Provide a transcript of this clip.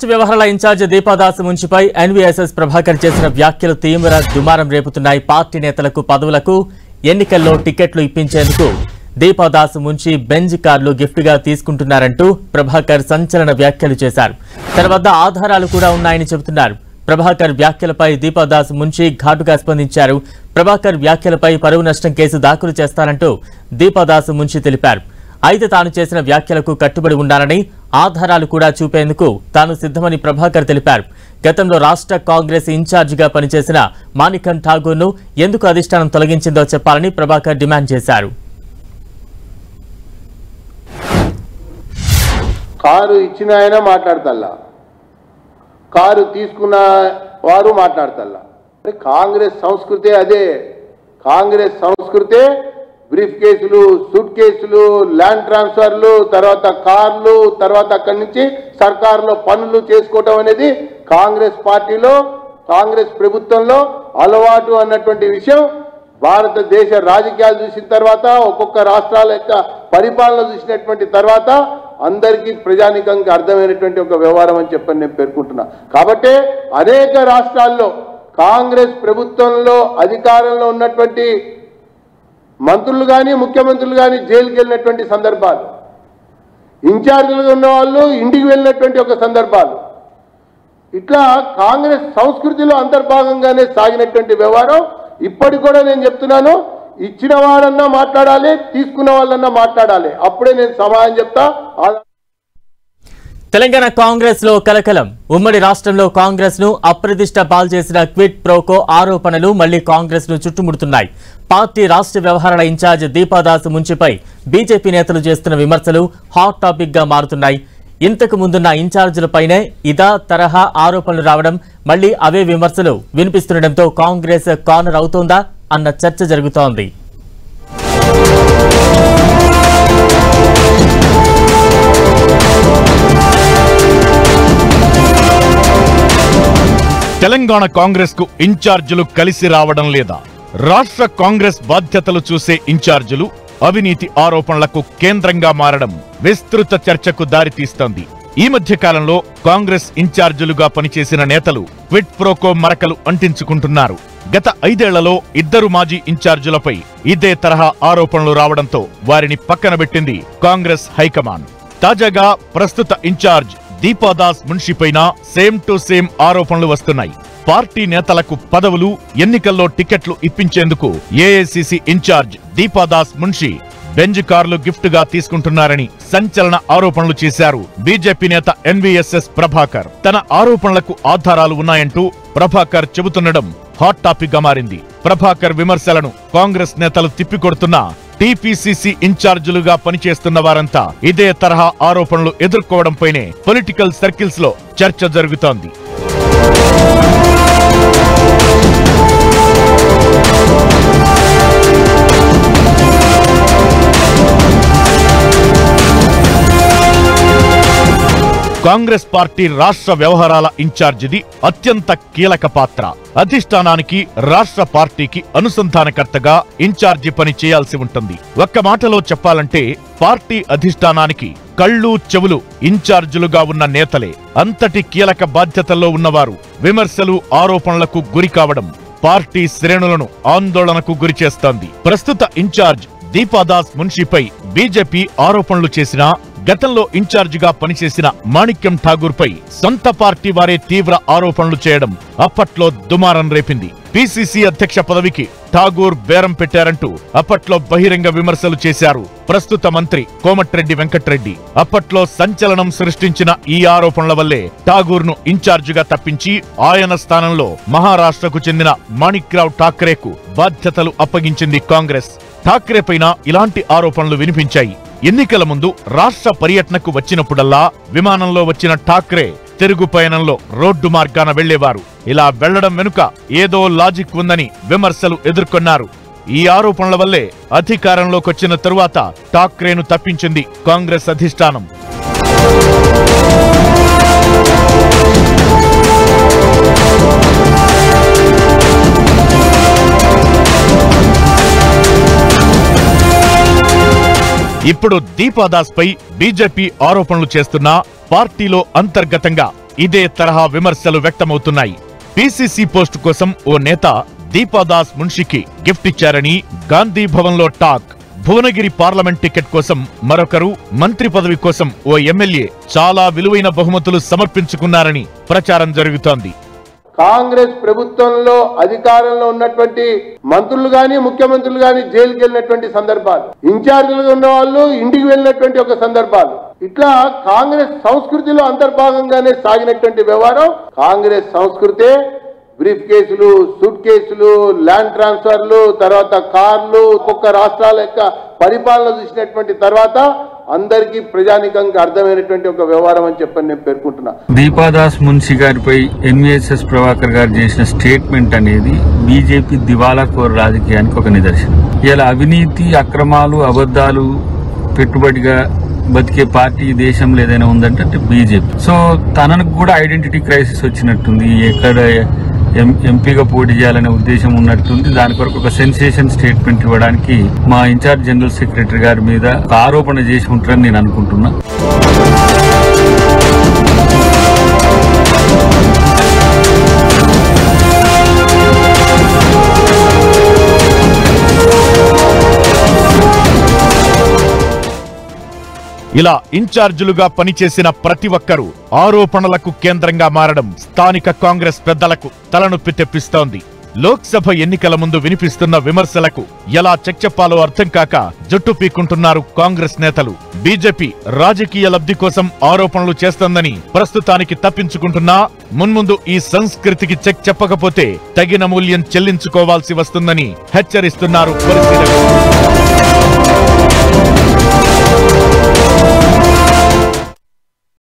రాష్ట్ర వ్యవహారాల incharge Deepa Das మున్షిపై NVSS Prabhakar చేసిన వ్యాఖ్యలు తీవ్ర దుమారం రేపుతున్నాయి. పార్టీ నేతలకు పదవులకు ఎన్నికల్లో టికెట్లు ఇప్పించేందుకు దీపాదాస్ మున్షి బెంజ్ కార్లు గిఫ్ట్ గా తీసుకుంటున్నారంటూ ప్రభాకర్ సంచలన వ్యాఖ్యలు చేశారు. తన వద్ద ఆధారాలు కూడా ఉన్నాయని చెబుతున్నారు. ప్రభాకర్ వ్యాఖ్యలపై దీపాదాస్ మున్షి ఘాటుగా స్పందించారు. ప్రభాకర్ వ్యాఖ్యలపై పరువు నష్టం కేసు దాఖలు చేస్తానంటూ దీపాదాస్ మున్షి తెలిపారు. అయితే తాను చేసిన వ్యాఖ్యలకు కట్టుబడి ఉండాలని, ఆధారాలు కూడా చూపేందుకు తాను సిద్ధమని ప్రభాకర్ తెలిపారు. గతంలో రాష్ట్ర కాంగ్రెస్ ఇన్ఛార్జిగా పనిచేసిన మాణికం ఠాగూర్ను ఎందుకు అధిష్టానం తొలగించిందో చెప్పాలని ప్రభాకర్ డిమాండ్ చేశారు. కారు ఇచ్చిన ఆయన మాట్లాడతల్లా, కారు తీసుకున్న వారు మాట్లాడతల్లా. కాంగ్రెస్ సంస్కృతి అదే. కాంగ్రెస్ సంస్కృతే బ్రీఫ్ కేసులు, సూట్ కేసులు, ల్యాండ్ ట్రాన్స్ఫర్లు, తర్వాత కార్లు, తర్వాత అక్కడి నుంచి సర్కారులో పనులు చేసుకోవటం అనేది కాంగ్రెస్ పార్టీలో, కాంగ్రెస్ ప్రభుత్వంలో అలవాటు అన్నటువంటి విషయం భారతదేశ రాజకీయాలు చూసిన తర్వాత, ఒక్కొక్క రాష్ట్రాల యొక్క పరిపాలన చూసినటువంటి తర్వాత అందరికీ ప్రజానికంగా అర్థమైనటువంటి ఒక వ్యవహారం అని చెప్పని నేను పేర్కొంటున్నా. కాబట్టి అనేక రాష్ట్రాల్లో కాంగ్రెస్ ప్రభుత్వంలో అధికారంలో ఉన్నటువంటి మంత్రులు కానీ, ముఖ్యమంత్రులు కానీ జైలుకి వెళ్ళినటువంటి సందర్భాలు, ఇన్ఛార్జీలుగా ఉన్న వాళ్ళు ఇంటికి వెళ్ళినటువంటి ఒక సందర్భాలు, ఇట్లా కాంగ్రెస్ సంస్కృతిలో అంతర్భాగంగానే సాగినటువంటి వ్యవహారం ఇప్పటికి కూడా నేను చెప్తున్నాను. ఇచ్చిన వారన్నా మాట్లాడాలి, తీసుకున్న వాళ్ళన్నా మాట్లాడాలి. అప్పుడే నేను సమాధానం చెప్తా. తెలంగాణ కాంగ్రెస్ లో కలకలం. ఉమ్మడి రాష్ట్రంలో కాంగ్రెస్ ను అప్రతిష్ట పాలు చేసిన క్విట్ ప్రోకో ఆరోపణలు మళ్లీ కాంగ్రెస్ ను చుట్టుముడుతున్నాయి. పార్టీ రాష్ట్ర వ్యవహారాల ఇన్ఛార్జ్ దీపాదాస్ మున్షిపై బీజేపీ నేతలు చేస్తున్న విమర్శలు హాట్ టాపిక్ గా మారుతున్నాయి. ఇంతకు ముందున్న ఇన్ఛార్జీలపైనే ఇదా తరహా ఆరోపణలు రావడం, మళ్లీ అవే విమర్శలు వినిపిస్తుండటంతో కాంగ్రెస్ కార్నర్ అవుతోందా అన్న చర్చ జరుగుతోంది. తెలంగాణ కాంగ్రెస్ కు ఇన్ఛార్జీలు కలిసి రావడం లేదా? రాష్ట్ర కాంగ్రెస్ బాధ్యతలు చూసే ఇన్ఛార్జీలు అవినీతి ఆరోపణలకు కేంద్రంగా మారడం విస్తృత చర్చకు దారితీస్తోంది. ఈ మధ్య కాలంలో కాంగ్రెస్ ఇన్ఛార్జీలుగా పనిచేసిన నేతలు క్విట్ ప్రోకో మరకలు అంటించుకుంటున్నారు. గత 5 ఏళ్లలో 2 మాజీ ఇన్ఛార్జీలపై ఇదే తరహా ఆరోపణలు రావడంతో వారిని పక్కనబెట్టింది కాంగ్రెస్ హైకమాండ్. తాజాగా ప్రస్తుత incharge Deepa Das మున్షిపైన same to same ఆరోపణలు వస్తున్నాయి. పార్టీ నేతలకు పదవులు, ఎన్నికల్లో టికెట్లు ఇప్పించేందుకు AICC incharge Deepa Das Munshi Benz కార్లు గిఫ్ట్ గా తీసుకుంటున్నారని సంచలన ఆరోపణలు చేశారు బీజేపీ నేత ఎన్వీఎస్ఎస్ ప్రభాకర్. తన ఆరోపణలకు ఆధారాలు ఉన్నాయంటూ ప్రభాకర్ చెబుతుండడం హాట్ టాపిక్ గా మారింది. ప్రభాకర్ విమర్శలను కాంగ్రెస్ నేతలు తిప్పికొడుతున్నా టీపీసీసీ ఇన్ఛార్జీలుగా పనిచేస్తున్న వారంతా ఇదే తరహా ఆరోపణలు ఎదుర్కోవడంపైనే పొలిటికల్ సర్కిల్స్ లో చర్చ జరుగుతోంది. కాంగ్రెస్ పార్టీ రాష్ట్ర వ్యవహారాల ఇన్ఛార్జిది అత్యంత కీలక పాత్ర. అధిష్టానానికి, రాష్ట్ర పార్టీకి అనుసంధానకర్తగా ఇన్ఛార్జి పని చేయాల్సి ఉంటుంది. ఒక్క మాటలో చెప్పాలంటే పార్టీ అధిష్టానానికి కళ్ళు, చెవులు ఇన్ఛార్జీలుగా ఉన్న నేతలే. అంతటి కీలక బాధ్యతల్లో ఉన్నవారు విమర్శలు, ఆరోపణలకు గురి కావడం పార్టీ శ్రేణులను ఆందోళనకు గురిచేస్తోంది. ప్రస్తుత ఇన్ఛార్జ్ దీపాదాస్ మున్షిపై బీజేపీ ఆరోపణలు చేసినా గతంలో ఇన్ఛార్జిగా పనిచేసిన మాణిక్యం ఠాగూర్ పై సొంత పార్టీ వారే తీవ్ర ఆరోపణలు చేయడం అప్పట్లో దుమారం రేపింది. పీసీసీ అధ్యక్ష పదవికి ఠాగూర్ బేరం పెట్టారంటూ అప్పట్లో బహిరంగ విమర్శలు చేశారు ప్రస్తుత మంత్రి కోమటిరెడ్డి వెంకటరెడ్డి. అప్పట్లో సంచలనం సృష్టించిన ఈ ఆరోపణల వల్లే ఠాగూర్ ను ఇన్ఛార్జిగా తప్పించి ఆయన స్థానంలో మహారాష్ట్రకు చెందిన మాణిక్రావ్ ఠాక్రేకు బాధ్యతలు అప్పగించింది కాంగ్రెస్. ఠాక్రే పైన ఇలాంటి ఆరోపణలు వినిపించాయి. ఎన్నికల ముందు రాష్ట్ర పర్యటనకు వచ్చినప్పుడల్లా విమానంలో వచ్చిన ఠాక్రే తిరుగు పయనంలో రోడ్డు మార్గాన వెళ్లేవారు. ఇలా వెళ్లడం వెనుక ఏదో లాజిక్ ఉందని విమర్శలు ఎదుర్కొన్నారు. ఈ ఆరోపణల వల్లే అధికారంలోకొచ్చిన తరువాత ఠాక్రేను తప్పించింది కాంగ్రెస్ అధిష్టానం. ఇప్పుడు దీపాదాస్ పై బీజేపీ ఆరోపణలు చేస్తున్నా పార్టీలో అంతర్గతంగా ఇదే తరహా విమర్శలు వ్యక్తమవుతున్నాయి. పీసీసీ పోస్టు కోసం ఓ నేత దీపాదాస్ మున్షికి గిఫ్ట్ ఇచ్చారని గాంధీ భవన్ లో టాక్. భువనగిరి పార్లమెంట్ టికెట్ కోసం మరొకరు, మంత్రి పదవి కోసం ఓ ఎమ్మెల్యే చాలా విలువైన బహుమతులు సమర్పించుకున్నారని ప్రచారం జరుగుతోంది. కాంగ్రెస్ ప్రభుత్వంలో అధికారంలో ఉన్నటువంటి మంత్రులు గాని, ముఖ్యమంత్రులు గాని జైలుకి వెళ్ళినటువంటి సందర్భాలు, ఇన్ఛార్జీలుగా ఉన్న వాళ్ళు ఇంటికి వెళ్ళినటువంటి ఒక సందర్భాలు, ఇట్లా కాంగ్రెస్ సంస్కృతిలో అంతర్భాగంగానే సాగినటువంటి వ్యవహారం. కాంగ్రెస్ సంస్కృతే బ్రీఫ్ కేసులు, సూట్ కేసులు, ల్యాండ్ ట్రాన్స్ఫర్లు, తర్వాత కార్లు, ఒక్కొక్క రాష్ట్రాల యొక్క పరిపాలన చూసినటువంటి తర్వాత అందరికీ ప్రజానికంగా అర్థమైనటువంటి ఒక వ్యవహారం అని చెప్పని నేను పేర్కొంటున్నా. దీపాదాస్ మున్షి గారిపై ఎన్వీఎస్ఎస్ ప్రభాకర్ గారు చేసిన స్టేట్మెంట్ అనేది బీజేపీ దివాలా కోర్ రాజకీయానికి ఒక నిదర్శనం. ఇలా అవినీతి, అక్రమాలు, అబద్దాలు పెట్టుబడిగా బతికే పార్టీ దేశంలో ఏదైనా ఉందంటే బీజేపీ. సో తనకు కూడా ఐడెంటిటీ క్రైసిస్ వచ్చినట్టుంది. ఎక్కడ ఎంపీగా పోటీ చేయాలనే ఉద్దేశం ఉన్నట్టుంది. దాని కొరకు ఒక సెన్సేషన్ స్టేట్మెంట్ ఇవ్వడానికి మా ఇన్ఛార్జ్ జనరల్ సెక్రటరీ గారి మీద ఒక ఆరోపణ చేసి ఉంటారని నేను అనుకుంటున్నా. ఇలా ఇన్ఛార్జీలుగా పనిచేసిన ప్రతి ఒక్కరూ ఆరోపణలకు కేంద్రంగా మారడం స్థానిక కాంగ్రెస్ పెద్దలకు తలనొప్పి తెప్పిస్తోంది. లోక్సభ ఎన్నికల ముందు వినిపిస్తున్న విమర్శలకు ఎలా చెక్ చెప్పాలో అర్థం కాక జుట్టు పీక్కుంటున్నారు కాంగ్రెస్ నేతలు. బీజేపీ రాజకీయ లబ్ధి కోసం ఆరోపణలు చేస్తోందని ప్రస్తుతానికి తప్పించుకుంటున్నా మున్ముందు ఈ సంస్కృతికి చెక్ చెప్పకపోతే తగిన మూల్యం చెల్లించుకోవాల్సి వస్తుందని హెచ్చరిస్తున్నారు పరిశీలకులు.